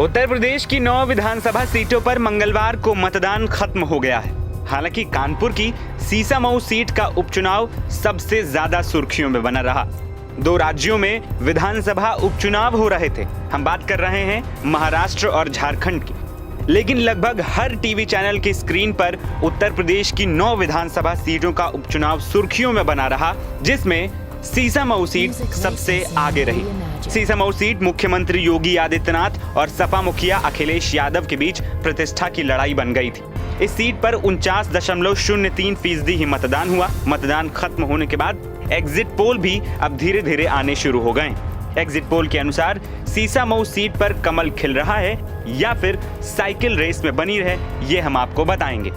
उत्तर प्रदेश की 9 विधानसभा सीटों पर मंगलवार को मतदान खत्म हो गया है। हालांकि कानपुर की सीसामऊ सीट का उपचुनाव सबसे ज्यादा सुर्खियों में बना रहा। 2 राज्यों में विधानसभा उपचुनाव हो रहे थे। हम बात कर रहे हैं महाराष्ट्र और झारखंड की। लेकिन लगभग हर टीवी चैनल की स्क्रीन पर उत्तर प्रदेश की 9 विधानसभा सीटों का उपचुनाव सुर्खियों में बना रहा, जिसमें सीसामऊ सीट सबसे आगे रही। सीसामऊ सीट मुख्यमंत्री योगी आदित्यनाथ और सपा मुखिया अखिलेश यादव के बीच प्रतिष्ठा की लड़ाई बन गई थी। इस सीट पर 49.03% ही मतदान हुआ। मतदान खत्म होने के बाद एग्जिट पोल भी अब धीरे धीरे आने शुरू हो गए। एग्जिट पोल के अनुसार सीसामऊ सीट पर कमल खिल रहा है या फिर साइकिल रेस में बनी रहे, ये हम आपको बताएंगे।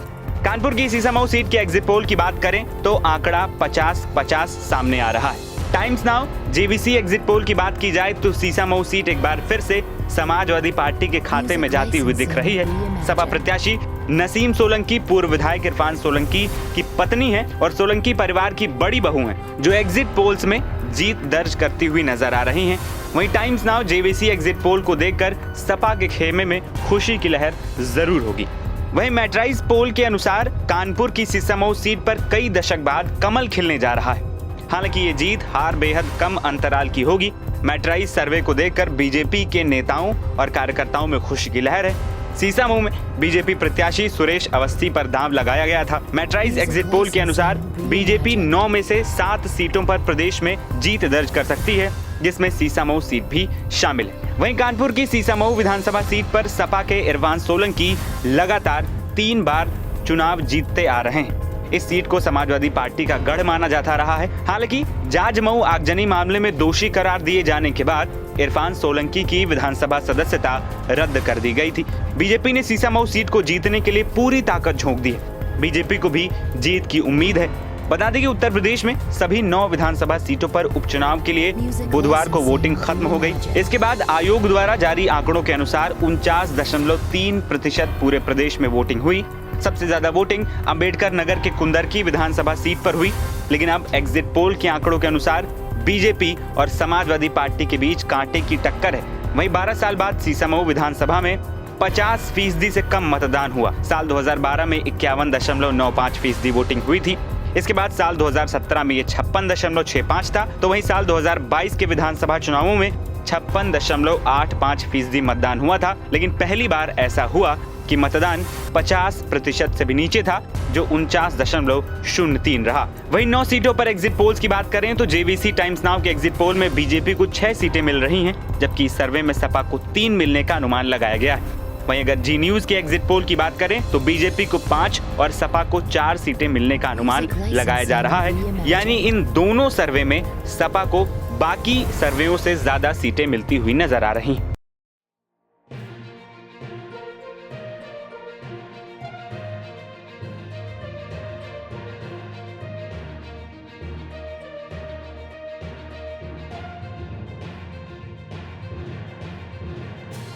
कानपुर की सीसामऊ सीट के एग्जिट पोल की बात करें तो आंकड़ा 50-50 सामने आ रहा है। Times now JVC exit poll की बात की जाए तो सीसामऊ सीट एक बार फिर से समाजवादी पार्टी के खाते में जाती हुई दिख रही है। सपा प्रत्याशी नसीम सोलंकी पूर्व विधायक इरफान सोलंकी की पत्नी है और सोलंकी परिवार की बड़ी बहू हैं, जो एग्जिट पोल्स में जीत दर्ज करती हुई नजर आ रही हैं। वहीं times now JVC exit poll को देखकर सपा के खेमे में खुशी की लहर जरूर होगी। वहीं मैट्राइज पोल के अनुसार कानपुर की सीसामऊ सीट पर कई दशक बाद कमल खिलने जा रहा है। हालांकि ये जीत हार बेहद कम अंतराल की होगी। मैट्राइज सर्वे को देखकर बीजेपी के नेताओं और कार्यकर्ताओं में खुशी की लहर है। सीसामऊ में बीजेपी प्रत्याशी सुरेश अवस्थी पर दांव लगाया गया था। मैट्राइज एग्जिट पोल के अनुसार बीजेपी 9 में से 7 सीटों पर प्रदेश में जीत दर्ज कर सकती है, जिसमें सीसामऊ सीट भी शामिल है। वहीं कानपुर की सीसामऊ विधानसभा सीट पर सपा के इरफान सोलंकी लगातार 3 बार चुनाव जीतते आ रहे हैं। इस सीट को समाजवादी पार्टी का गढ़ माना जाता रहा है। हालांकि जाजमऊ आगजनी मामले में दोषी करार दिए जाने के बाद इरफान सोलंकी की विधानसभा सदस्यता रद्द कर दी गई थी। बीजेपी ने सीसामऊ सीट को जीतने के लिए पूरी ताकत झोंक दी है। बीजेपी को भी जीत की उम्मीद है। बता दें कि उत्तर प्रदेश में सभी 9 विधानसभा सीटों पर उपचुनाव के लिए बुधवार को वोटिंग खत्म हो गई। इसके बाद आयोग द्वारा जारी आंकड़ों के अनुसार 49.3% पूरे प्रदेश में वोटिंग हुई। सबसे ज्यादा वोटिंग अंबेडकर नगर के कुंदरकी विधानसभा सीट पर हुई। लेकिन अब एग्जिट पोल के आंकड़ों के अनुसार बीजेपी और समाजवादी पार्टी के बीच कांटे की टक्कर है। वहीं 12 साल बाद सीसामऊ विधानसभा में 50% से कम मतदान हुआ। साल 2012 में 51.95% वोटिंग हुई थी। इसके बाद साल 2017 में ये 56.65 था। तो वहीं साल 2022 के विधानसभा चुनावों में 56.85% मतदान हुआ था। लेकिन पहली बार ऐसा हुआ कि मतदान 50% से भी नीचे था, जो 49.03 रहा। वहीं 9 सीटों पर एग्जिट पोल्स की बात करें तो जेवीसी टाइम्स नाउ के एग्जिट पोल में बीजेपी को 6 सीटें मिल रही हैं, जबकि इस सर्वे में सपा को 3 मिलने का अनुमान लगाया गया है। वहीं अगर जी न्यूज के एग्जिट पोल की बात करें तो बीजेपी को 5 और सपा को 4 सीटें मिलने का अनुमान लगाया जा रहा है। यानी इन दोनों सर्वे में सपा को बाकी सर्वेयों से ज्यादा सीटें मिलती हुई नजर आ रही हैं।